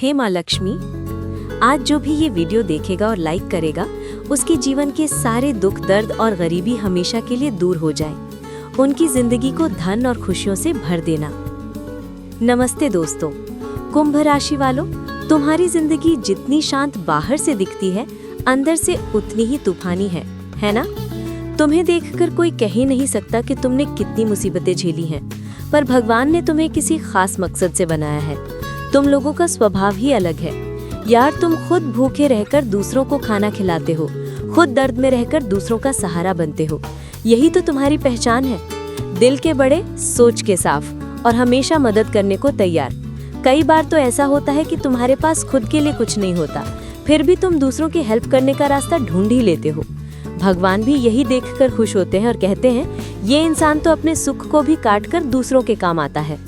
हे माँ लक्ष्मी, आज जो भी ये वीडियो देखेगा और लाइक करेगा, उसके जीवन के सारे दुख दर्द और गरीबी हमेशा के लिए दूर हो जाए। उनकी जिंदगी को धन और खुशियों से भर देना। नमस्ते दोस्तों, कुंभ राशि वालों, तुम्हारी जिंदगी जितनी शांत बाहर से दिखती है, अंदर से उतनी ही तूफानी है ना? तुम्हें देखकर कोई कह ही नहीं सकता कि तुमने कितनी मुसीबतें झेली हैं, पर भगवान ने तुम्हें किसी खास मकसद से बनाया है। तुम लोगों का स्वभाव ही अलग है यार। तुम खुद भूखे रहकर दूसरों को खाना खिलाते हो, खुद दर्द में रहकर दूसरों का सहारा बनते हो। यही तो तुम्हारी पहचान है। दिल के बड़े, सोच के साफ और हमेशा मदद करने को तैयार। कई बार तो ऐसा होता है कि तुम्हारे पास खुद के लिए कुछ नहीं होता, फिर भी तुम दूसरों की हेल्प करने का रास्ता ढूंढ ही लेते हो। भगवान भी यही देखकर खुश होते हैं और कहते हैं, ये इंसान तो अपने सुख को भी काट कर दूसरों के काम आता है।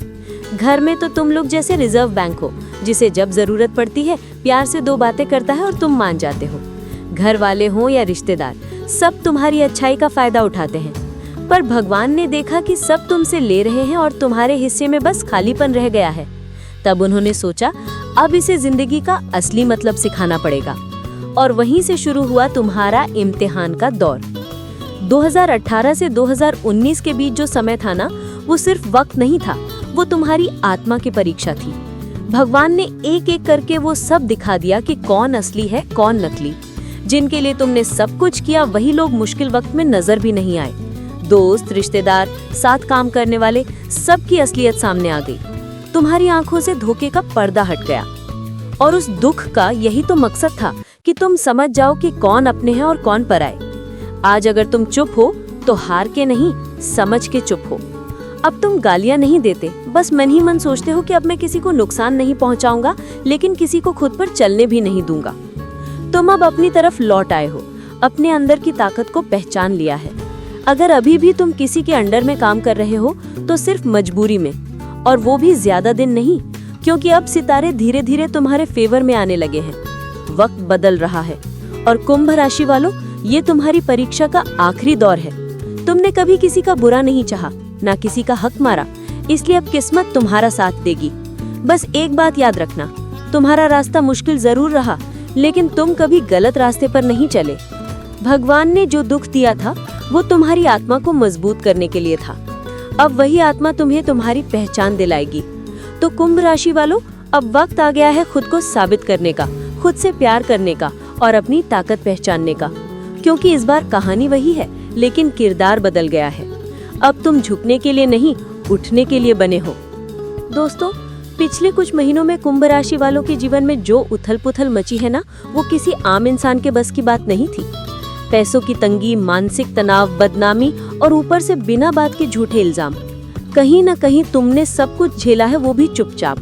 घर में तो तुम लोग जैसे रिजर्व बैंक हो, जिसे जब जरूरत पड़ती है प्यार से दो बातें करता है और तुम मान जाते हो। घर वाले हो या रिश्तेदार, सब तुम्हारी अच्छाई का फायदा उठाते हैं। पर भगवान ने देखा कि सब तुमसे ले रहे हैं और तुम्हारे हिस्से में बस खालीपन रह गया है। तब उन्होंने सोचा, अब इसे जिंदगी का असली मतलब सिखाना पड़ेगा। और वहीं से शुरू हुआ तुम्हारा इम्तिहान का दौर। 2018 से 2019 के बीच जो समय था ना, वो सिर्फ वक्त नहीं था, वो तुम्हारी आत्मा की परीक्षा थी। भगवान ने एक एक करके वो सब दिखा दिया कि कौन असली है, कौन नकली। जिनके लिए तुमने सब कुछ किया, वही लोग मुश्किल वक्त में नजर भी नहीं आए। दोस्त, रिश्तेदार, साथ काम करने वाले, सबकी असलियत सामने आ गई। तुम्हारी आंखों से धोखे का पर्दा हट गया। और उस दुख का यही तो मकसद था कि तुम समझ जाओ कि कौन अपने हैं और कौन पराए। आज अगर तुम चुप हो तो हार के नहीं, समझ के चुप हो। अब तुम गालियां नहीं देते, बस मन ही मन सोचते हो कि अब मैं किसी को नुकसान नहीं पहुंचाऊंगा, लेकिन किसी को खुद पर चलने भी नहीं दूंगा। तुम अब अपनी तरफ लौट आए हो, अपने अंदर की ताकत को पहचान लिया है। अगर अभी भी तुम किसी के अंडर में काम कर रहे हो तो सिर्फ मजबूरी में, और वो भी ज्यादा दिन नहीं, क्योंकि अब सितारे धीरे धीरे तुम्हारे फेवर में आने लगे हैं। वक्त बदल रहा है और कुंभ राशि वालों, ये तुम्हारी परीक्षा का आखिरी दौर है। तुमने कभी किसी का बुरा नहीं चाहा, ना किसी का हक मारा, इसलिए अब किस्मत तुम्हारा साथ देगी। बस एक बात याद रखना, तुम्हारा रास्ता मुश्किल जरूर रहा, लेकिन तुम कभी गलत रास्ते पर नहीं चले। भगवान ने जो दुख दिया था, वो तुम्हारी आत्मा को मजबूत करने के लिए था। अब वही आत्मा तुम्हें तुम्हारी पहचान दिलाएगी। तो कुंभ राशि वालों, अब वक्त आ गया है खुद को साबित करने का, खुद से प्यार करने का और अपनी ताकत पहचानने का। क्योंकि इस बार कहानी वही है, लेकिन किरदार बदल गया है। अब तुम झुकने के लिए नहीं, उठने के लिए बने हो। दोस्तों, पिछले कुछ महीनों में कुंभ राशि वालों के जीवन में जो उथल पुथल मची है ना, वो किसी आम इंसान के बस की बात नहीं थी। पैसों की तंगी, मानसिक तनाव, बदनामी और ऊपर से बिना बात के झूठे इल्जाम। कहीं न कहीं तुमने सब कुछ झेला है, वो भी चुपचाप।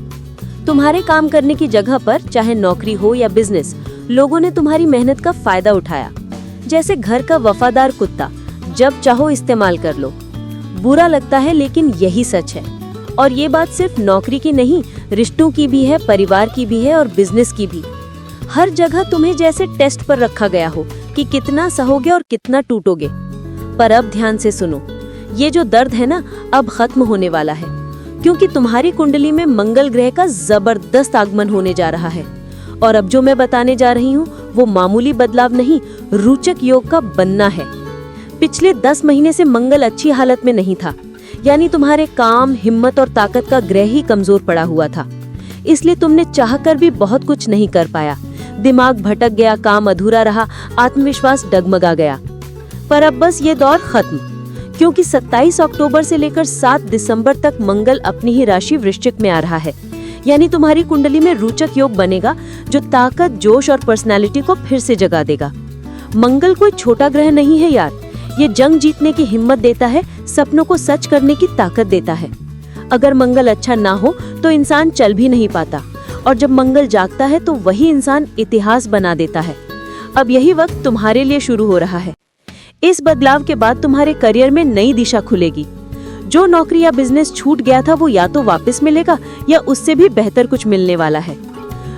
तुम्हारे काम करने की जगह पर, चाहे नौकरी हो या बिजनेस, लोगों ने तुम्हारी मेहनत का फायदा उठाया। जैसे घर का वफादार कुत्ता, जब चाहो इस्तेमाल कर लो। बुरा लगता है, लेकिन यही सच है। और ये बात सिर्फ नौकरी की नहीं, रिश्तों की भी है, परिवार की भी है और बिजनेस की भी। हर जगह तुम्हें जैसे टेस्ट पर रखा गया हो कि कितना सहोगे और कितना टूटोगे। पर अब ध्यान से सुनो, ये जो दर्द है ना, अब खत्म होने वाला है। क्योंकि तुम्हारी कुंडली में मंगल ग्रह का जबरदस्त आगमन होने जा रहा है। और अब जो मैं बताने जा रही हूँ, वो मामूली बदलाव नहीं, रोचक योग का बनना है। पिछले 10 महीने से मंगल अच्छी हालत में नहीं था, यानी तुम्हारे काम, हिम्मत और ताकत का ग्रह ही कमजोर पड़ा हुआ था। इसलिए तुमने चाहकर भी बहुत कुछ नहीं कर पाया। दिमाग भटक गया, काम अधूरा रहा, आत्मविश्वास डगमगा गया। पर अब बस ये दौर खत्म, क्योंकि 27 अक्टूबर से लेकर 7 दिसंबर तक मंगल अपनी ही राशि वृश्चिक में आ रहा है। यानी तुम्हारी कुंडली में रोचक योग बनेगा, जो ताकत, जोश और पर्सनालिटी को फिर से जगा देगा। मंगल कोई छोटा ग्रह नहीं है यार, ये जंग जीतने की हिम्मत देता है, सपनों को सच करने की ताकत देता है। अगर मंगल अच्छा ना हो तो इंसान चल भी नहीं पाता, और जब मंगल जागता है तो वही इंसान इतिहास बना देता है। अब यही वक्त तुम्हारे लिए शुरू हो रहा है। इस बदलाव के बाद तुम्हारे करियर में नई दिशा खुलेगी। जो नौकरी या बिजनेस छूट गया था, वो या तो वापस मिलेगा या उससे भी बेहतर कुछ मिलने वाला है।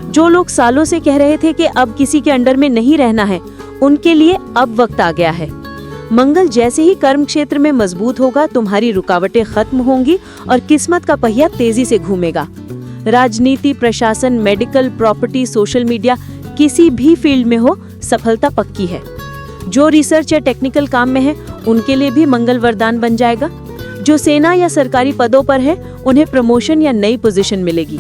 जो लोग सालों से कह रहे थे कि अब किसी के अंडर में नहीं रहना है, उनके लिए अब वक्त आ गया है। मंगल जैसे ही कर्म क्षेत्र में मजबूत होगा, तुम्हारी रुकावटें खत्म होंगी और किस्मत का पहिया तेजी से घूमेगा। राजनीति, प्रशासन, मेडिकल, प्रॉपर्टी, सोशल मीडिया, किसी भी फील्ड में हो, सफलता पक्की है। जो रिसर्च या टेक्निकल काम में है उनके लिए भी मंगल वरदान बन जाएगा। जो सेना या सरकारी पदों पर है उन्हें प्रमोशन या नई पोजीशन मिलेगी।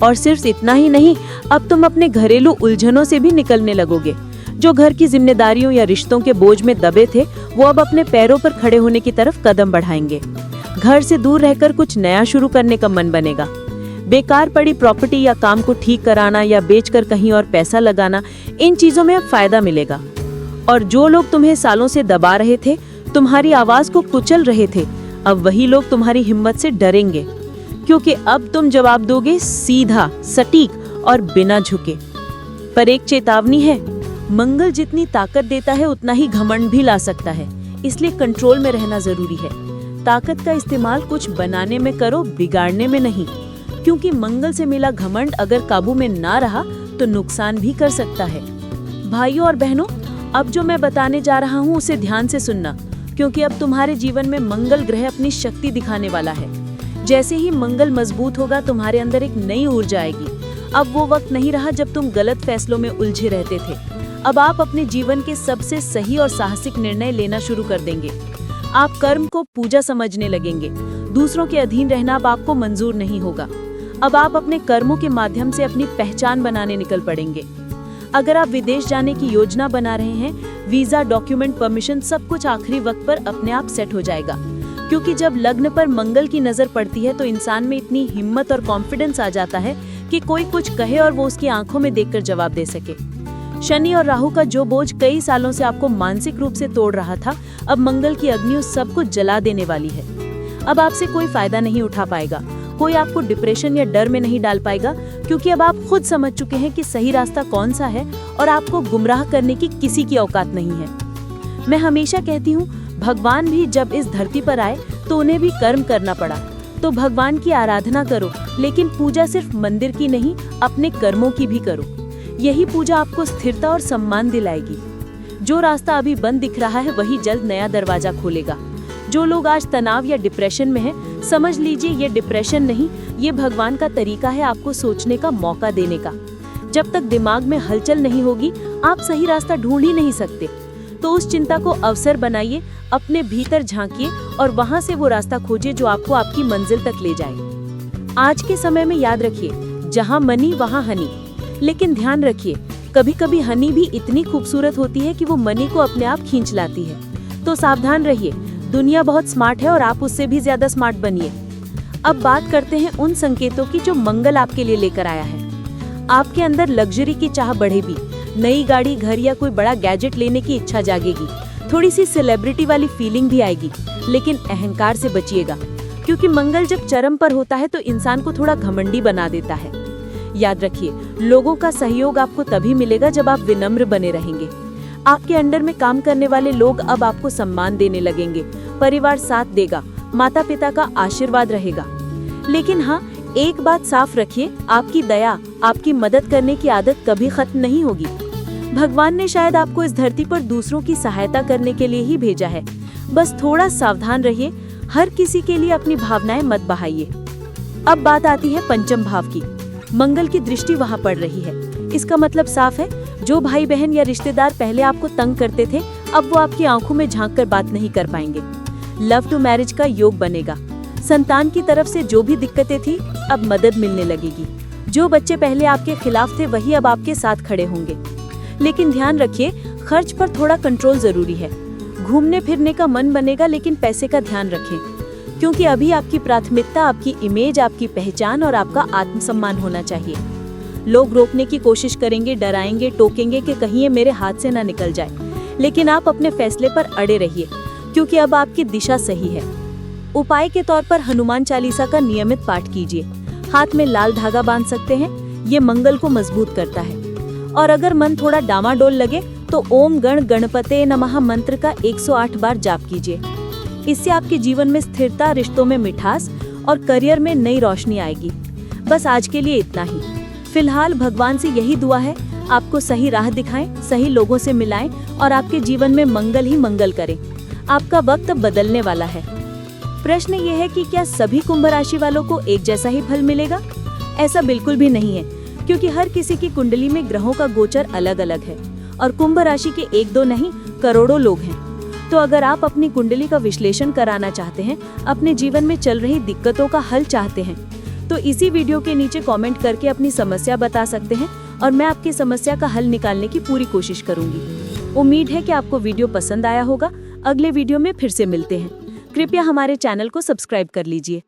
और सिर्फ इतना ही नहीं, अब तुम अपने घरेलू उलझनों से भी निकलने लगोगे। जो घर की जिम्मेदारियों या रिश्तों के बोझ में दबे थे वो अब अपने पैरों पर खड़े होने की तरफ कदम बढ़ाएंगे। घर से दूर रहकर कुछ नया शुरू करने का मन बनेगा। बेकार पड़ी प्रॉपर्टी या काम को ठीक कराना या बेचकर कहीं और पैसा लगाना, इन चीजों में अब फायदा मिलेगा। और जो लोग तुम्हें सालों से दबा रहे थे, तुम्हारी आवाज को कुचल रहे थे, अब वही लोग तुम्हारी हिम्मत से डरेंगे, क्योंकि अब तुम जवाब दोगे सीधा, सटीक और बिना झुके। पर एक चेतावनी है, मंगल जितनी ताकत देता है उतना ही घमंड भी ला सकता है, इसलिए कंट्रोल में रहना जरूरी है। ताकत का इस्तेमाल कुछ बनाने में करो, बिगाड़ने में नहीं, क्योंकि मंगल से मिला घमंड अगर काबू में ना रहा तो नुकसान भी कर सकता है। भाइयों और बहनों, अब जो मैं बताने जा रहा हूँ उसे ध्यान से सुनना, क्योंकि अब तुम्हारे जीवन में मंगल ग्रह अपनी शक्ति दिखाने वाला है। जैसे ही मंगल मजबूत होगा, तुम्हारे अंदर एक नई ऊर्जा आएगी। अब वो वक्त नहीं रहा जब तुम गलत फैसलों में उलझे रहते थे। अब आप अपने जीवन के सबसे सही और साहसिक निर्णय लेना शुरू कर देंगे। आप कर्म को पूजा समझने लगेंगे। दूसरों के अधीन रहना अब आपको मंजूर नहीं होगा। अब आप अपने कर्मों के माध्यम से अपनी पहचान बनाने निकल पड़ेंगे। अगर आप विदेश जाने की योजना बना रहे हैं, वीजा, डॉक्यूमेंट, परमिशन, सब कुछ आखिरी वक्त पर अपने आप सेट हो जाएगा, क्योंकि जब लग्न पर मंगल की नजर पड़ती है तो इंसान में इतनी हिम्मत और कॉन्फिडेंस आ जाता है कि कोई कुछ कहे और वो उसकी आंखों में देखकर जवाब दे सके। शनि और राहु का जो बोझ कई सालों से आपको मानसिक रूप से तोड़ रहा था, अब मंगल की अग्नि उस सब को जला देने वाली है। अब आपसे कोई फायदा नहीं उठा पाएगा, कोई आपको डिप्रेशन या डर में नहीं डाल पाएगा, क्योंकि अब आप खुद समझ चुके हैं कि सही रास्ता कौन सा है और आपको गुमराह करने की किसी की औकात नहीं है। मैं हमेशा कहती हूँ, भगवान भी जब इस धरती पर आए तो उन्हें भी कर्म करना पड़ा। तो भगवान की आराधना करो, लेकिन पूजा सिर्फ मंदिर की नहीं, अपने कर्मों की भी करो। यही पूजा आपको स्थिरता और सम्मान दिलाएगी। जो रास्ता अभी बंद दिख रहा है वही जल्द नया दरवाजा खोलेगा। जो लोग आज तनाव या डिप्रेशन में हैं, समझ लीजिए ये डिप्रेशन नहीं, ये भगवान का तरीका है आपको सोचने का मौका देने का। जब तक दिमाग में हलचल नहीं होगी, आप सही रास्ता ढूंढ ही नहीं सकते। तो उस चिंता को अवसर बनाइए, अपने भीतर झांकिए और वहां से वो रास्ता खोजिए जो आपको आपकी मंजिल तक ले जाए। आज के समय में याद रखिए, जहाँ मनी वहाँ हनी। लेकिन ध्यान रखिए, कभी कभी हनी भी इतनी खूबसूरत होती है कि वो मनी को अपने आप खींच लाती है। तो सावधान रहिए, दुनिया बहुत स्मार्ट है और आप उससे भी ज्यादा स्मार्ट बनिए। अब बात करते हैं उन संकेतों की जो मंगल आपके लिए लेकर आया है। आपके अंदर लग्जरी की चाह बढ़ेगी, नई गाड़ी, घर या कोई बड़ा गैजेट लेने की इच्छा जागेगी। थोड़ी सी सेलिब्रिटी वाली फीलिंग भी आएगी, लेकिन अहंकार से बचिएगा, क्योंकि मंगल जब चरम पर होता है तो इंसान को थोड़ा घमंडी बना देता है। याद रखिए, लोगों का सहयोग आपको तभी मिलेगा जब आप विनम्र बने रहेंगे। आपके अंडर में काम करने वाले लोग अब आपको सम्मान देने लगेंगे, परिवार साथ देगा, माता पिता का आशीर्वाद रहेगा। लेकिन हाँ, एक बात साफ रखिए, आपकी दया, आपकी मदद करने की आदत कभी खत्म नहीं होगी। भगवान ने शायद आपको इस धरती पर दूसरों की सहायता करने के लिए ही भेजा है। बस थोड़ा सावधान रहिए, हर किसी के लिए अपनी भावनाएं मत बहाइए। अब बात आती है पंचम भाव की। मंगल की दृष्टि वहां पड़ रही है। इसका मतलब साफ है, जो भाई बहन या रिश्तेदार पहले आपको तंग करते थे, अब वो आपकी आंखों में झांककर बात नहीं कर पाएंगे। लव टू मैरिज का योग बनेगा। संतान की तरफ से जो भी दिक्कतें थी, अब मदद मिलने लगेगी। जो बच्चे पहले आपके खिलाफ थे वही अब आपके साथ खड़े होंगे। लेकिन ध्यान रखिए, खर्च पर थोड़ा कंट्रोल जरूरी है। घूमने फिरने का मन बनेगा, लेकिन पैसे का ध्यान रखें, क्योंकि अभी आपकी प्राथमिकता आपकी इमेज, आपकी पहचान और आपका आत्मसम्मान होना चाहिए। लोग रोकने की कोशिश करेंगे, डराएंगे, टोकेंगे कि कहीं ये मेरे हाथ से ना निकल जाए, लेकिन आप अपने फैसले पर अड़े रहिए, क्योंकि अब आपकी दिशा सही है। उपाय के तौर पर हनुमान चालीसा का नियमित पाठ कीजिए। हाथ में लाल धागा बांध सकते हैं, ये मंगल को मजबूत करता है। और अगर मन थोड़ा डामाडोल लगे तो ओम गण गणपते नमः मंत्र का 108 बार जाप कीजिए। इससे आपके जीवन में स्थिरता, रिश्तों में मिठास और करियर में नई रोशनी आएगी। बस आज के लिए इतना ही। फिलहाल भगवान से यही दुआ है, आपको सही राह दिखाएं, सही लोगों से मिलाएं और आपके जीवन में मंगल ही मंगल करें। आपका वक्त अब बदलने वाला है। प्रश्न ये है कि क्या सभी कुंभ राशि वालों को एक जैसा ही फल मिलेगा? ऐसा बिल्कुल भी नहीं है, क्योंकि हर किसी की कुंडली में ग्रहों का गोचर अलग अलग है और कुंभ राशि के 1-2 नहीं, करोड़ों लोग हैं। तो अगर आप अपनी कुंडली का विश्लेषण कराना चाहते हैं, अपने जीवन में चल रही दिक्कतों का हल चाहते हैं, तो इसी वीडियो के नीचे कमेंट करके अपनी समस्या बता सकते हैं और मैं आपकी समस्या का हल निकालने की पूरी कोशिश करूंगी। उम्मीद है कि आपको वीडियो पसंद आया होगा। अगले वीडियो में फिर से मिलते हैं। कृपया हमारे चैनल को सब्सक्राइब कर लीजिए।